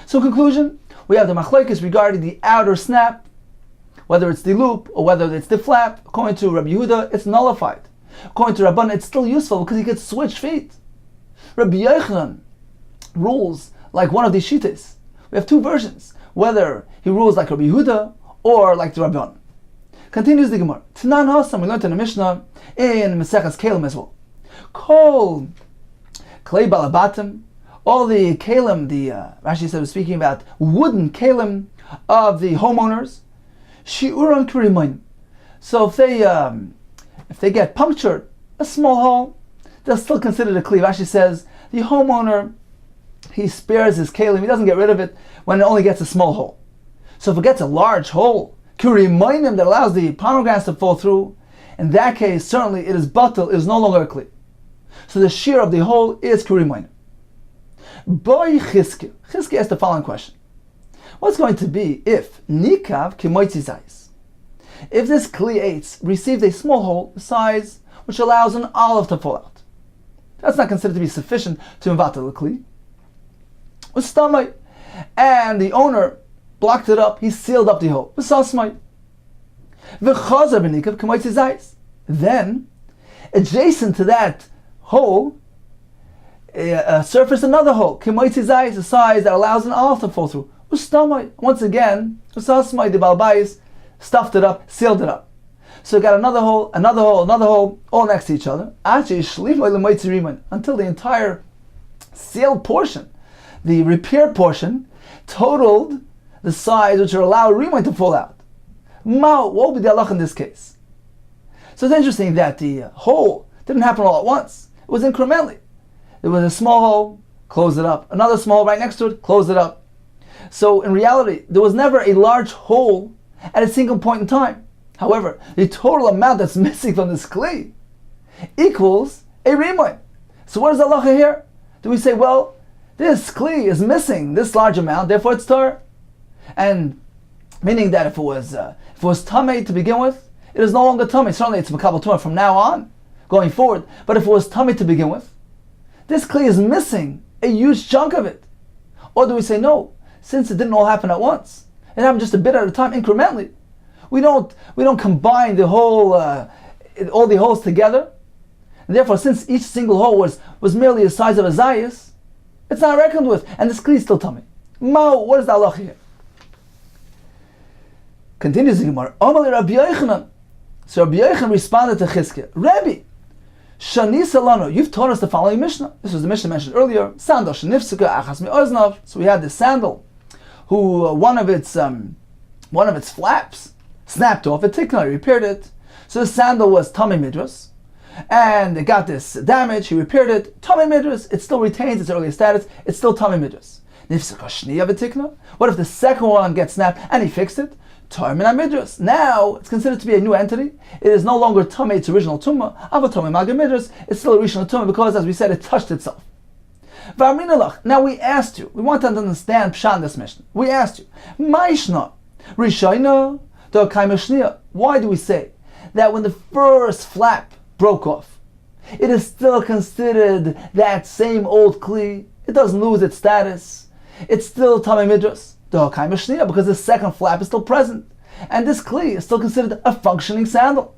[SPEAKER 2] So in conclusion, we have the machlekes regarding the outer snap, whether it's the loop or whether it's the flap. According to Rabbi Yehuda, it's nullified. According to Rabban, it's still useful because he could switch feet. Rabbi Yochanan rules like one of these shitas. We have two versions, whether he rules like Rabbi Yehuda or like the Rabban. Continues the Gemara. Tanan Hasam, we learned in the Mishnah in Maseches Kalim as well. Kol Klei Balabatim, all the Kalim, the Rashi said was speaking about wooden Kalim of the homeowners. Shiuran Kurimayim. So if they get punctured, a small hole, they'll still consider the Kli. Rashi says the homeowner, he spares his kalim, he doesn't get rid of it when it only gets a small hole. So if it gets a large hole, kurimayim, that allows the pomegranates to fall through, in that case, certainly it is batal, it is no longer a kli. So the shear of the hole is kurimayim. Boy Chizki asked the following question. What's going to be if nikav kimoitzi zayis? If this kli eitz received a small hole, the size which allows an olive to fall out, that's not considered to be sufficient to invatal the kli. Ustamai, and the owner blocked it up, he sealed up the hole. Then, adjacent to that hole, surfaced another hole, a size that allows an olive to fall through. Once again, the Balbais stuffed it up, sealed it up. So you got another hole, another hole, another hole, all next to each other, until the entire sealed portion, the repair portion, totaled the size which will allow a rimain to fall out. What would be the halach in this case? So it's interesting that the hole Didn't happen all at once. It was incrementally. There was a small hole, close it up. Another small hole right next to it, close it up. So in reality, there was never a large hole at a single point in time. However, the total amount that's missing from this kli equals a rimoy. So what is the halacha here? Do we say, well, this kli is missing this large amount, therefore it's tar? And meaning that if it was tamei to begin with, it is no longer tamei. Certainly it's makabel tumah from now on, going forward. But if it was tamei to begin with, this kli is missing a huge chunk of it. Or do we say, no, since it didn't all happen at once, it happened just a bit at a time, incrementally, we don't combine the whole all the holes together. And therefore, since each single hole was merely the size of a zayis, it's not reckoned with, and this kli is still tummy. What is the halacha here? Continues the Gemara. Amar Rabbi Yochanan. So Rabbi Yochanan responded to Chizkiah. Rabbi, Shani Salano, you've taught us the following Mishnah. This was the Mishnah mentioned earlier. Sandal shenifsika achas me'oznav. So we had this sandal, who one of its flaps snapped off. A tikna, he repaired it. So the sandal was tamei midras, and it got this damage. He repaired it. Tamei midras. It still retains its earlier status. It's still tamei midras. Nifsika shniya v'tikna. What if the second one gets snapped and he fixed it? Midras. Now it's considered to be a new entity. It is no longer tamei its original tumah. Avatomei magam midras. It's still a original tumah because, as we said, it touched itself. Now we asked you. We want to understand pshat in this mission. We asked you, Ma'ishna Rishayna Dokaimashniya. Why do we say that when the first flap broke off, it is still considered that same old kli? It doesn't lose its status. It's still tamei midras. Because the second flap is still present. And this kli is still considered a functioning sandal.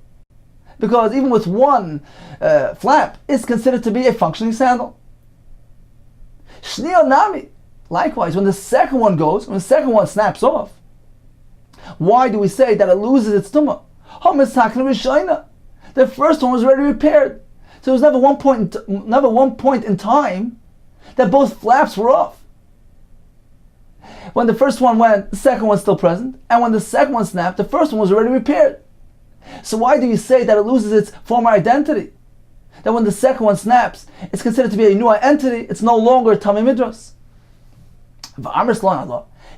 [SPEAKER 2] Because even with one flap, it's considered to be a functioning sandal. Shniya nami. Likewise, when the second one goes, when the second one snaps off, why do we say that it loses its tumah? The first one was already repaired. So there was never one point in time that both flaps were off. When the first one went, the second one's still present, and when the second one snapped, the first one was already repaired. So why do you say that it loses its former identity? That when the second one snaps, it's considered to be a new entity, it's no longer tamei midras.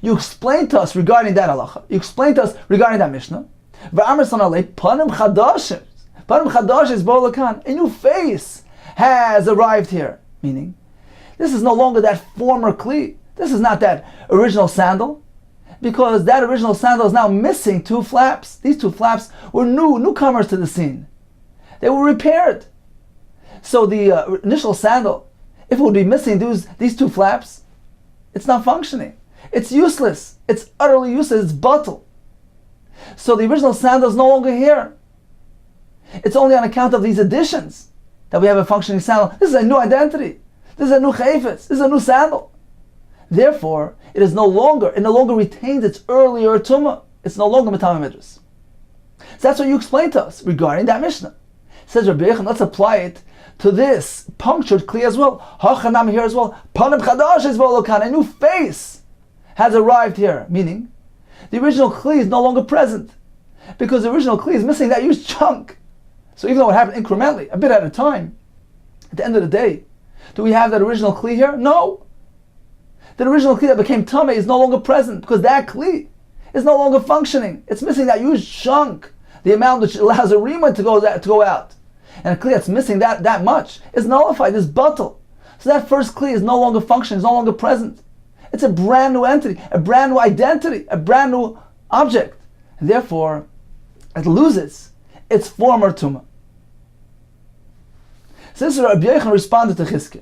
[SPEAKER 2] You explained to us regarding that halacha. You explained to us regarding that Mishnah. A new face has arrived here. Meaning, this is no longer that former kli. This is not that original sandal, because that original sandal is now missing two flaps. These two flaps were newcomers to the scene. They were repaired. So the initial sandal, if it would be missing these two flaps, it's not functioning. It's useless. It's utterly useless. It's batal. So the original sandal is no longer here. It's only on account of these additions that we have a functioning sandal. This is a new identity. This is a new chayfetz. This is a new sandal. Therefore, it no longer retains its earlier tumah. It's no longer tamei midras. So that's what you explained to us regarding that Mishnah. Says Rabbi Yochanan, let's apply it to this punctured kli as well. Hachanam here as well. Panim chadash is volokan. A new face has arrived here. Meaning, the original kli is no longer present, because the original kli is missing that huge chunk. So even though it happened incrementally, a bit at a time, at the end of the day, do we have that original kli here? No. The original kli that became tamei is no longer present, because that kli is no longer functioning. It's missing that huge chunk, the amount which allows a rima to go out. And a kli that's missing that much is nullified, is batal. So that first kli is no longer functioning, is no longer present. It's a brand new entity, a brand new identity, a brand new object. And therefore, it loses its former tumah. So this is Rabbi Yochanan responded to Chizkiah.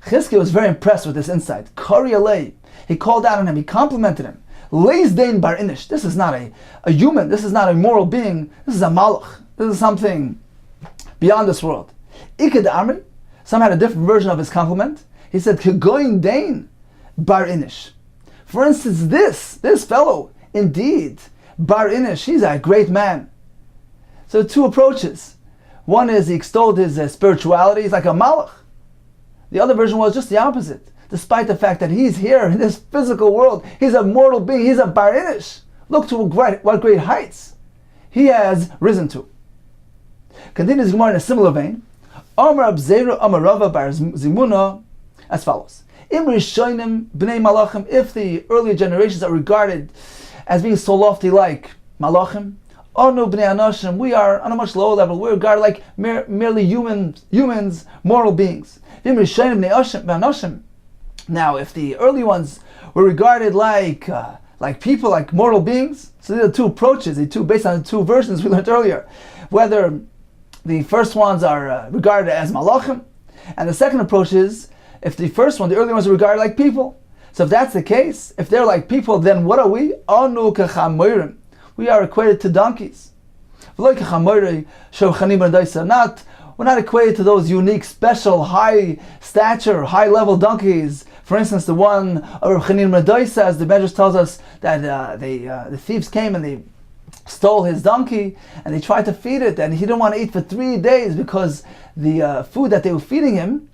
[SPEAKER 2] Chizkiah was very impressed with this insight. Kari alei. He called out on him, he complimented him. Leis dein bar inish. This is not a human, this is not a moral being, this is a malach. This is something beyond this world. Iked Amri, some had a different version of his compliment. He said, Kegoin dein bar inish. For instance, this fellow, indeed, bar inish, he's a great man. So two approaches. One is he extolled his spirituality, he's like a malach. The other version was just the opposite. Despite the fact that he's here in this physical world, he's a mortal being, he's a barinish. Look to what great heights he has risen to. Continues Gemara in a similar vein. Amar Abzeru Amar Rava bar Zimuna, as follows. Im Rishonim Bnei Malachim, if the earlier generations are regarded as being so lofty like Malachim, Onu Bnei Anoshim, we are on a much lower level. We're regarded like merely humans, moral beings. Im Rishonim Bnei Anoshim. Now, if the early ones were regarded like people, like mortal beings, so there are two approaches, based on the two versions we learned earlier. Whether the first ones are regarded as malachim, and the second approach is, if the first one, the early ones, are regarded like people. So if that's the case, if they're like people, then what are we? Anu kachamorim. We are equated to donkeys. We're not equated to those unique, special, high stature, high level donkeys. For instance, the one of Rav Chanin Medaisa, as the Medrash tells us, that the thieves came and they stole his donkey and they tried to feed it, and he didn't want to eat for 3 days because the food that they were feeding him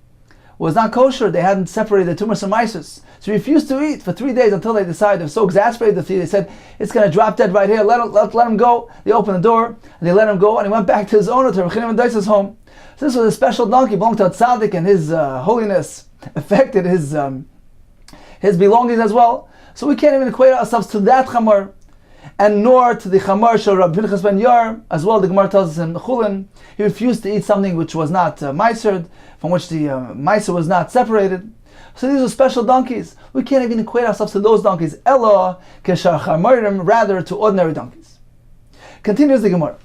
[SPEAKER 2] was not kosher. They hadn't separated the tumors from isis. So he refused to eat for 3 days until they decided, they were so exasperated, the thief, they said, it's going to drop dead right here, let him go. They opened the door and they let him go, and he went back to his owner, to Rav Chanin Medaisa's home. So this was a special donkey, belonged to a tzaddik, and his holiness affected his belongings as well. So we can't even equate ourselves to that chamor, and nor to the chamor shel Rabbi Pinchas ben Yair as well. The Gemara tells us in Chulin, he refused to eat something which was not meisered, from which the meiser was not separated. So these are special donkeys. We can't even equate ourselves to those donkeys. Ella keshar chamorim, rather to ordinary donkeys. Continues the Gemara.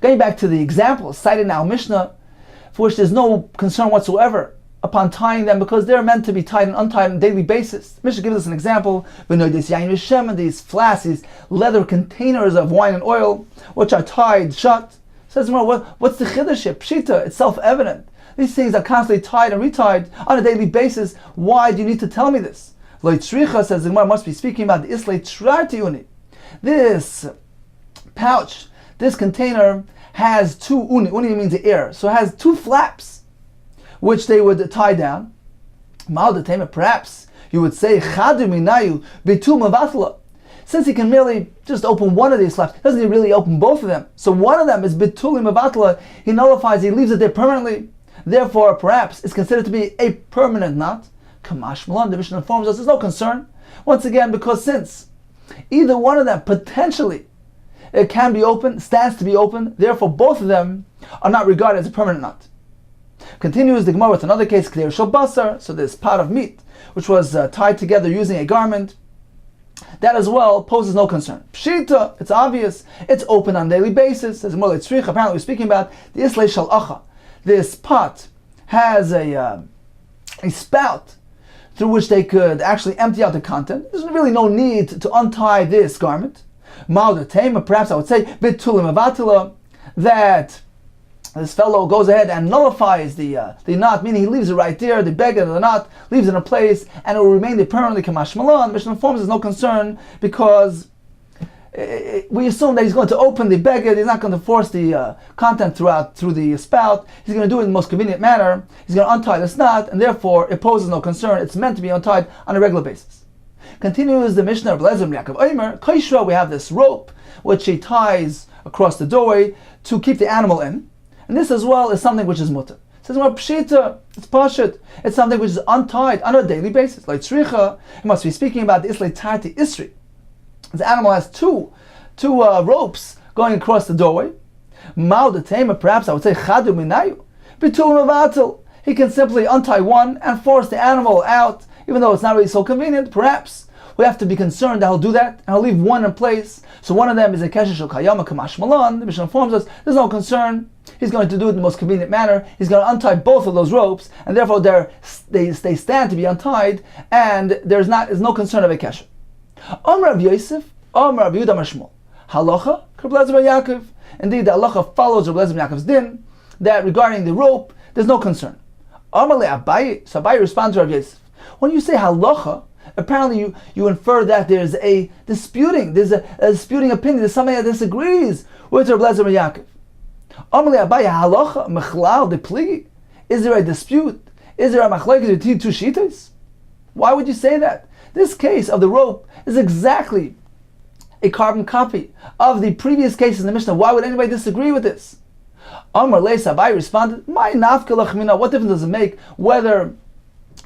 [SPEAKER 2] Going back to the example cited in our Mishnah, for which there's no concern whatsoever upon tying them, because they're meant to be tied and untied on a daily basis. Mishnah gives us an example. These flasks, these leather containers of wine and oil, which are tied shut. Says what's the chiddush? Pshita, it's self-evident. These things are constantly tied and retied on a daily basis. Why do you need to tell me this? Lo tzricha, says the Gemara, must be speaking about the islay trartiuni. This pouch, this container, has two uni. Uni means the air. So it has two flaps, which they would tie down. Perhaps you would say, since he can merely just open one of these flaps, doesn't he really open both of them? So one of them is bituli mavatla. He nullifies, he leaves it there permanently. Therefore, perhaps it's considered to be a permanent knot. Kamash Malan, the Mishnah informs us, there's no concern. Once again, because since either one of them potentially it can be open, stands to be open, therefore both of them are not regarded as a permanent knot. Continues the Gemara with another case, K'dei Shel Basar, so this pot of meat, which was tied together using a garment, that as well poses no concern. Pshita, it's obvious, it's open on a daily basis. As Gemara Tzrich, apparently we're speaking about the Islay Shel Acha. This pot has a spout through which they could actually empty out the content. There's really no need to untie this garment. Ma'od Tema, perhaps I would say, Bitulim Avatila, that this fellow goes ahead and nullifies the knot, meaning he leaves it right there, the beggar of the knot, leaves it in a place, and it will remain there permanently. Kamash Malan, Mishnah informs there's no concern, because we assume that he's going to open the beggar, he's not going to force the content through the spout, he's going to do it in the most convenient manner, he's going to untie this knot, and therefore it poses no concern, it's meant to be untied on a regular basis. Continues the Mishnah of Lezer Yaakov Omer, Kaishra, we have this rope, which he ties across the doorway to keep the animal in. And this as well is something which is mutter. It says, well, pshita, it's pashut. It's something which is untied on a daily basis. Like tzricha, it must be speaking about the islay tarti isri. The animal has two ropes going across the doorway. Ma'od Tema, perhaps I would say, chadu minayu, bitul mavatil. He can simply untie one and force the animal out, even though it's not really so convenient. Perhaps we have to be concerned that he'll do that, and he'll leave one in place. So one of them is a kesher shel kayama kamash malan. The Mishnah informs us there's no concern. He's going to do it in the most convenient manner. He's going to untie both of those ropes, and therefore they stand to be untied, and there's no concern of a kesher. Rav Yosef, Rav Yehuda Mashmol. Halacha, Rav Lezer ben Yaakov. Indeed, the halacha follows Rav Lezer ben Yaakov's din, that regarding the rope, there's no concern. Le Abaye, so Abaye responds to Rav Yosef. When you say halacha, apparently you infer that there's a disputing opinion, there's somebody that disagrees with Rav Lezer ben Yaakov. Is there a dispute? Is there a machlokes between two shitas? Why would you say that? This case of the rope is exactly a carbon copy of the previous cases in the Mishnah. Why would anybody disagree with this? Amar Leisa, Abai responded, "My nafka lachmina. What difference does it make whether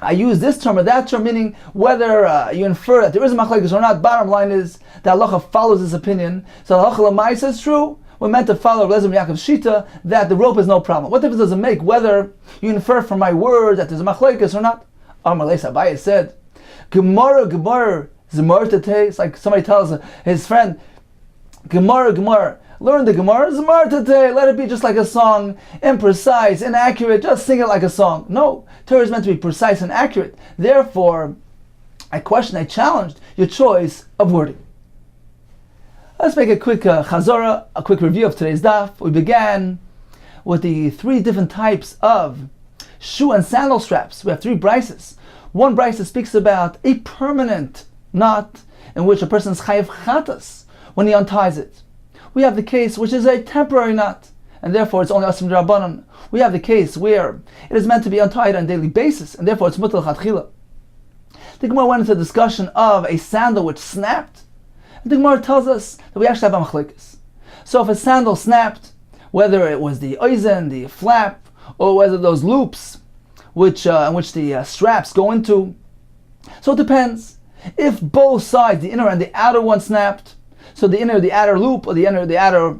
[SPEAKER 2] I use this term or that term, meaning whether you infer that there is a machlekes or not? Bottom line is that halacha follows this opinion. So halacha l'maisa is true. We're meant to follow Reb Eliezer Yaakov Shita that the rope is no problem. What difference does it make whether you infer from my word that there's a machlekes or not?" Amar Leisa, Abai said, Gemara, Zmartate. It's like somebody tells his friend, Gemara, learn the Gemara, Zmartate. Let it be just like a song, imprecise, inaccurate, just sing it like a song. No, Torah is meant to be precise and accurate. Therefore, I challenged your choice of wording. Let's make a quick chazara, a quick review of today's daf. We began with the 3 different types of shoe and sandal straps. We have 3 brises. One brisa speaks about a permanent knot in which a person is chayav chatas when he unties it. We have the case which is a temporary knot, and therefore it's only asim d'Rabbanan. We have the case where it is meant to be untied on a daily basis, and therefore it's mutal chatchila. The Gemara went into a discussion of a sandal which snapped. And the Gemara tells us that we actually have a machlekes. So if a sandal snapped, whether it was the oizen, the flap, or whether those loops in which the straps go into, so it depends. If both sides, the inner and the outer one, snapped, so the inner, the outer loop, or the inner, the outer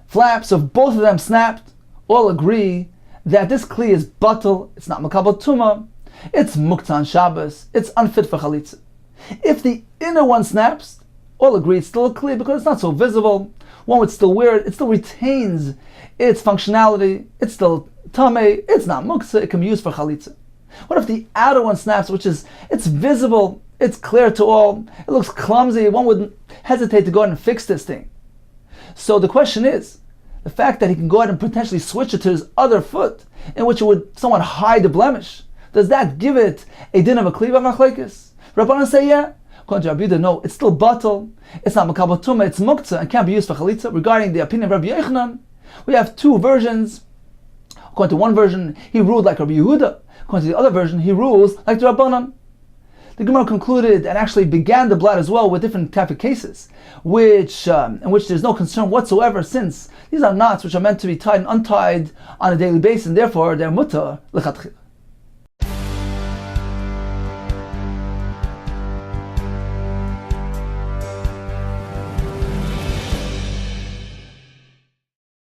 [SPEAKER 2] flap, so if both of them snapped, all agree that this kli is batal, it's not makabel tuma, it's muktzah Shabbos, it's unfit for chalitza. If the inner one snaps, all agree it's still a kli because it's not so visible. One would still wear it, it still retains its functionality, it's still tameh, it's not muktzah, it can be used for chalitza. What if the outer one snaps, it's visible, it's clear to all, it looks clumsy, one would hesitate to go ahead and fix this thing. So the question is, the fact that he can go ahead and potentially switch it to his other foot, in which it would somewhat hide the blemish, does that give it a din of a kliva machlekes? Rabbanan say yeah. According to Rabbi Yehuda, no, it's still batal, it's not makabel tumah, it's muktzah, and can't be used for chalitza. Regarding the opinion of Rabbi Yochanan, we have 2 versions. According to one version, he ruled like Rabbi Yehuda. According to the other version, he rules like the Rabbanan. The Gemara concluded and actually began the blot as well with different type of cases, in which there's no concern whatsoever, since these are knots which are meant to be tied and untied on a daily basis, and therefore they're mutar lechatchila.